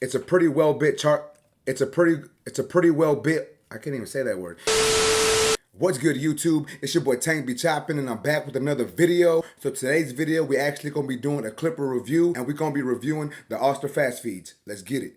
It's a pretty well bit chart. It's a pretty well bit. I can't even say that word. What's good, YouTube? It's your boy Tank be chopping, and I'm back with another video. So today's video, we actually gonna be doing a clipper review, and we're gonna be reviewing the Oster fast feeds. Let's get it.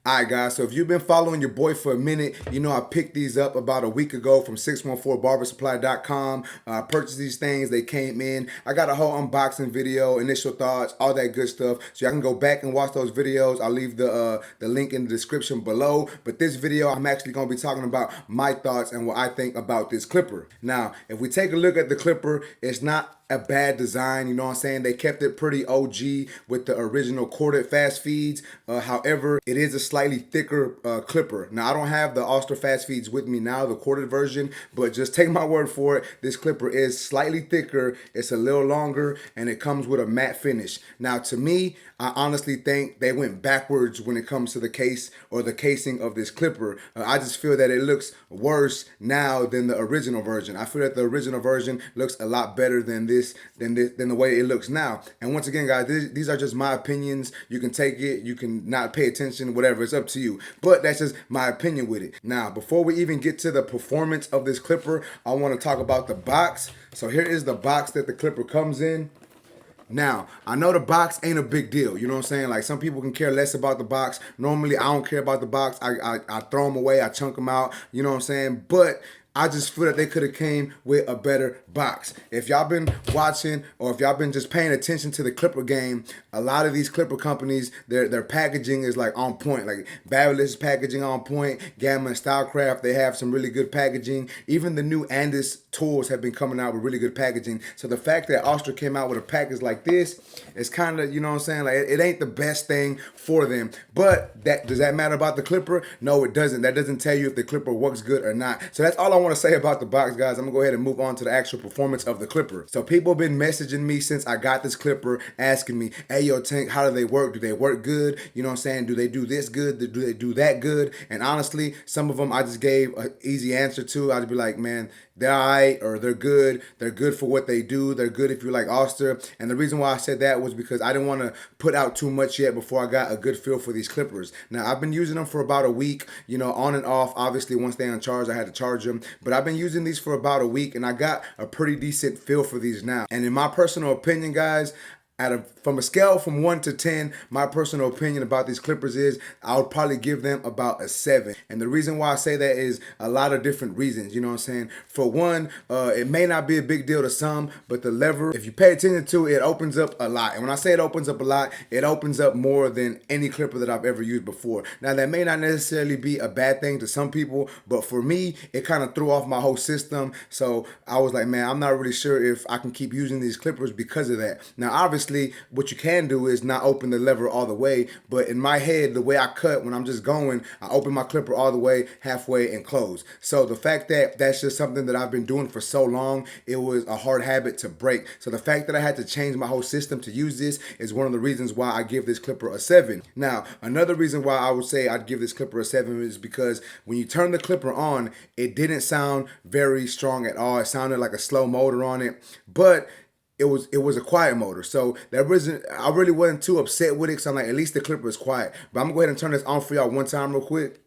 Alright guys, so if you've been following your boy for a minute, you know I picked these up about a week ago from 614barbersupply.com. I purchased these things, they came in. I got a whole unboxing video, initial thoughts, all that good stuff. So y'all can go back and watch those videos. I'll leave the link in the description below. But this video, I'm actually going to be talking about my thoughts and what I think about this clipper. Now, if we take a look at the clipper, it's not a bad design, you know what I'm saying? They kept it pretty OG with the original corded fast feeds. However, it is a slightly thicker clipper. Now, I don't have the Oster fast feeds with me now, the corded version, but just take my word for it. This clipper is slightly thicker, it's a little longer, and it comes with a matte finish. Now, to me, I honestly think they went backwards when it comes to the case or the casing of this clipper. I just feel that it looks worse now than the original version. I feel that the original version looks a lot better than than the way it looks now. And once again, guys, these are just my opinions. You can take it, you can not pay attention, whatever, it's up to you. But that's just my opinion with it. Now, before we even get to the performance of this clipper, I want to talk about the box. So here is the box that the clipper comes in. Now, I know the box ain't a big deal, you know what I'm saying? Like, some people can care less about the box. Normally, I don't care about the box. I throw them away, I chunk them out, you know what I'm saying? But I just feel that they could have came with a better box. If y'all been watching or if y'all been just paying attention to the clipper game, a lot of these clipper companies, their packaging is like on point. Like Babyliss packaging on point, Gamma and Stylecraft, they have some really good packaging. Even the new Andis tools have been coming out with really good packaging. So the fact that Oster came out with a package like this is kind of, you know what I'm saying? Like it ain't the best thing for them. But does that matter about the clipper? No, it doesn't. That doesn't tell you if the clipper works good or not. So that's all I want to say about the box, guys. I'm gonna go ahead and move on to the actual performance of the clipper. So people have been messaging me since I got this clipper, asking me, hey yo Tank, how do they work? Do they work good? You know what I'm saying? Do they do this good? Do they do that good? And honestly, some of them I just gave an easy answer to. I'd be like, man, they're alright, or they're good. They're good for what they do. They're good if you like Oster. And the reason why I said that was because I didn't want to put out too much yet before I got a good feel for these clippers. Now, I've been using them for about a week, you know, on and off. Obviously, once they're on charge, I had to charge them. But I've been using these for about a week, and I got a pretty decent feel for these now. And in my personal opinion, guys, from a scale from 1 to 10, my personal opinion about these clippers is I would probably give them about a 7. And the reason why I say that is a lot of different reasons, you know what I'm saying? For one, it may not be a big deal to some, but the lever, if you pay attention to it, it opens up a lot. And when I say it opens up a lot, it opens up more than any clipper that I've ever used before. Now, that may not necessarily be a bad thing to some people, but for me, it kind of threw off my whole system. So I was like, man, I'm not really sure if I can keep using these clippers because of that. Now, obviously, what you can do is not open the lever all the way, but in my head, the way I cut when I'm just going, I open my clipper all the way, halfway, and close. So the fact that that's just something that I've been doing for so long, it was a hard habit to break. So the fact that I had to change my whole system to use this is one of the reasons why I give this clipper a 7. Now, another reason why I would say I'd give this clipper a 7 is because when you turn the clipper on, it didn't sound very strong at all. It sounded like a slow motor on it, but it was a quiet motor, so I really wasn't too upset with it, because I'm like, at least the clipper is quiet. But I'm gonna go ahead and turn this on for y'all one time real quick.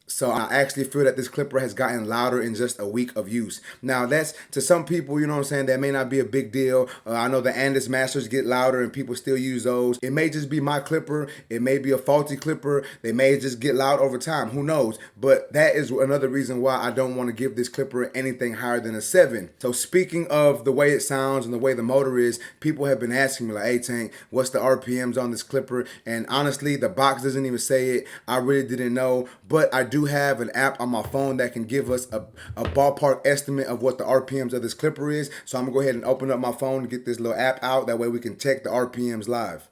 So I actually feel that this clipper has gotten louder in just a week of use. Now, that's, to some people, you know what I'm saying, that may not be a big deal. I know the Andis Masters get louder and people still use those. It may just be my clipper. It may be a faulty clipper. They may just get loud over time. Who knows? But that is another reason why I don't want to give this clipper anything higher than a 7. So speaking of the way it sounds and the way the motor is, people have been asking me like, hey Tank, what's the RPMs on this clipper? And honestly, the box doesn't even say it. I really didn't know, but I do have an app on my phone that can give us a ballpark estimate of what the RPMs of this clipper is. So I'm gonna go ahead and open up my phone and get this little app out. That way we can check the RPMs live.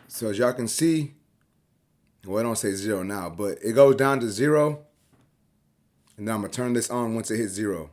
So as y'all can see, well, it don't say 0 now, but it goes down to 0. And then I'm gonna turn this on once it hits 0.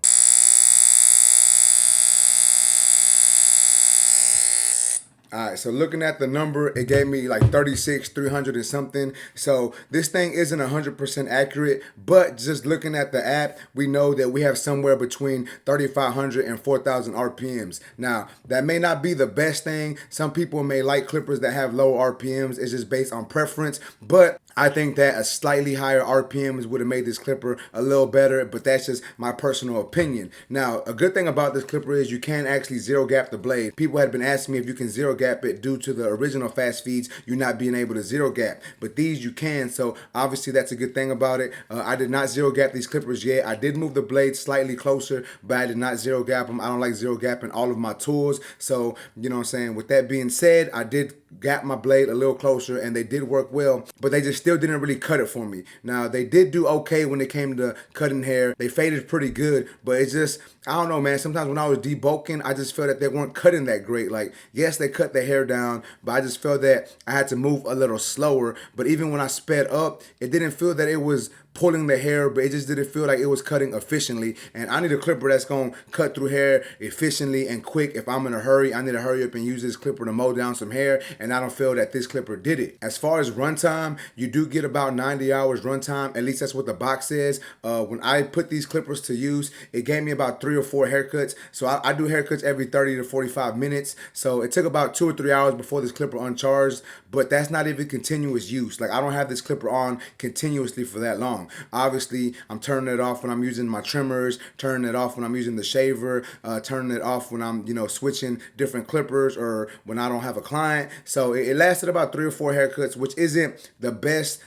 All right, so looking at the number, it gave me like 36, 300 and something. So this thing isn't 100% accurate, but just looking at the app, we know that we have somewhere between 3,500 and 4,000 RPMs. Now, that may not be the best thing. Some people may like clippers that have low RPMs. It's just based on preference, but I think that a slightly higher RPMs would have made this clipper a little better, but that's just my personal opinion. Now, a good thing about this clipper is you can actually zero gap the blade. People had been asking me if you can zero gap it due to the original fast feeds, you not being able to zero gap, but these you can, so obviously that's a good thing about it. I did not zero gap these clippers yet. I did move the blade slightly closer, but I did not zero gap them. I don't like zero gapping all of my tools, so you know what I'm saying. With that being said, I did gap my blade a little closer and they did work well, but they just still didn't really cut it for me. Now, they did do okay when it came to cutting hair. They faded pretty good, but it's just, I don't know, man. Sometimes when I was debulking, I just felt that they weren't cutting that great. Like, yes, they cut the hair down, but I just felt that I had to move a little slower. But even when I sped up, it didn't feel that it was pulling the hair, but it just didn't feel like it was cutting efficiently. And I need a clipper that's going to cut through hair efficiently and quick. If I'm in a hurry, I need to hurry up and use this clipper to mow down some hair, and I don't feel that this clipper did it. As far as runtime, you do get about 90 hours runtime. At least that's what the box says. When I put these clippers to use, it gave me about 3 or 4 haircuts. So I do haircuts every 30 to 45 minutes. So it took about 2 or 3 hours before this clipper uncharged, but that's not even continuous use. Like, I don't have this clipper on continuously for that long. Obviously, I'm turning it off when I'm using my trimmers, turning it off when I'm using the shaver, turning it off when I'm, switching different clippers or when I don't have a client. So it lasted about 3 or 4 haircuts, which isn't the best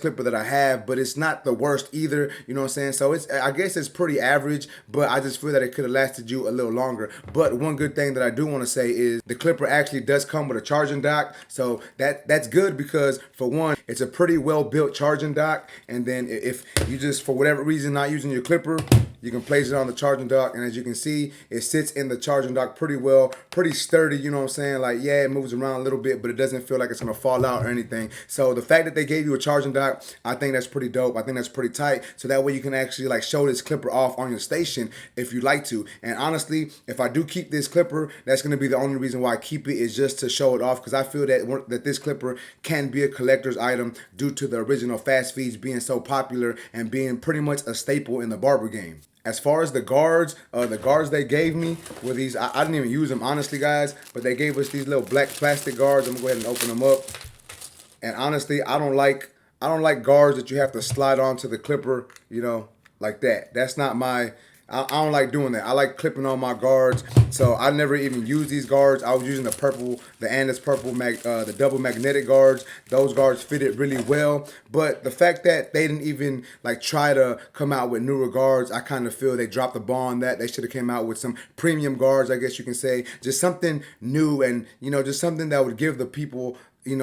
clipper that I have, but it's not the worst either. You know what I'm saying? So I guess it's pretty average, but I just feel that it could have lasted you a little longer. But one good thing that I do want to say is the clipper actually does come with a charging dock. So that's good because, for one, it's a pretty well built charging dock, and then if you just, for whatever reason, not using your clipper, you can place it on the charging dock, and as you can see, it sits in the charging dock pretty well, pretty sturdy, you know what I'm saying? Like, yeah, it moves around a little bit, but it doesn't feel like it's gonna fall out or anything. So the fact that they gave you a charging dock, I think that's pretty dope. I think that's pretty tight, so that way you can actually like show this clipper off on your station if you like to. And honestly, if I do keep this clipper, that's gonna be the only reason why I keep it, is just to show it off, because I feel that this clipper can be a collector's item due to the original fast feeds being so popular and being pretty much a staple in the barber game. As far as the guards they gave me were these. I didn't even use them, honestly, guys, but they gave us these little black plastic guards. I'm gonna go ahead and open them up. And honestly, I don't like guards that you have to slide onto the clipper, like that. That's not my. I don't like doing that. I like clipping on my guards, so I never even use these guards. I was using the Andis purple, the double magnetic guards. Those guards fitted really well, but the fact that they didn't even like try to come out with newer guards, I kind of feel they dropped the ball on that. They should have came out with some premium guards, I guess you can say, just something new, and just something that would give the people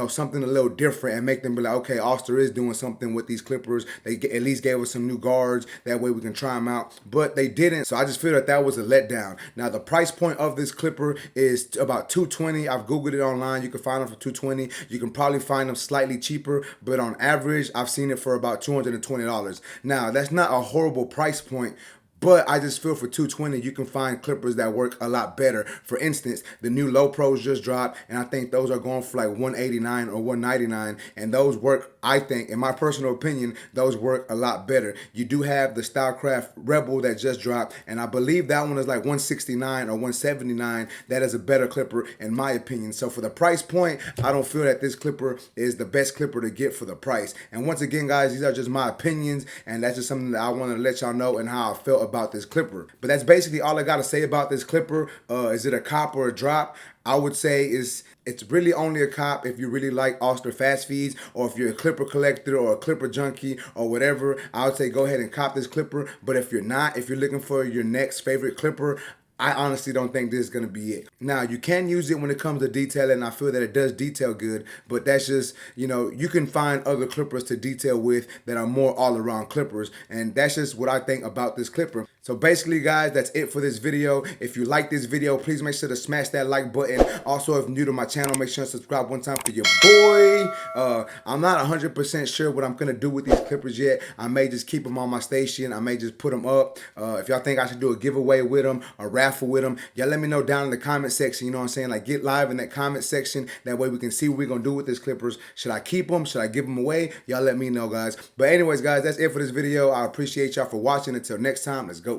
something a little different and make them be like, okay, Oster is doing something with these clippers. They at least gave us some new guards. That way we can try them out. But they didn't. So I just feel that was a letdown. Now, the price point of this clipper is about $220. I've Googled it online. You can find them for $220. You can probably find them slightly cheaper, but on average, I've seen it for about $220. Now, that's not a horrible price point, but I just feel for $220, you can find clippers that work a lot better. For instance, the new Low Pros just dropped, and I think those are going for like $189 or $199, and those work, I think, in my personal opinion, those work a lot better. You do have the Stylecraft Rebel that just dropped, and I believe that one is like $169 or $179. That is a better clipper, in my opinion. So for the price point, I don't feel that this clipper is the best clipper to get for the price. And once again, guys, these are just my opinions, and that's just something that I want to let y'all know and how I felt about this clipper. But that's basically all I got to say about this clipper. Is it a cop or a drop? I would say it's really only a cop if you really like Oster fast feeds, or if you're a clipper collector or a clipper junkie or whatever. I would say go ahead and cop this clipper. But if you're not, if you're looking for your next favorite clipper, I honestly don't think this is going to be it. Now, you can use it when it comes to detailing. I feel that it does detail good, but that's just, you can find other clippers to detail with that are more all-around clippers, and that's just what I think about this clipper. So basically, guys, that's it for this video. If you like this video, please make sure to smash that like button. Also, if you're new to my channel, make sure to subscribe one time for your boy. I'm not 100% sure what I'm going to do with these clippers yet. I may just keep them on my station. I may just put them up. If y'all think I should do a giveaway with them, a raffle with them, y'all let me know down in the comment section. You know what I'm saying? Like, get live in that comment section. That way we can see what we're going to do with these clippers. Should I keep them? Should I give them away? Y'all let me know, guys. But anyways, guys, that's it for this video. I appreciate y'all for watching. Until next time, let's go.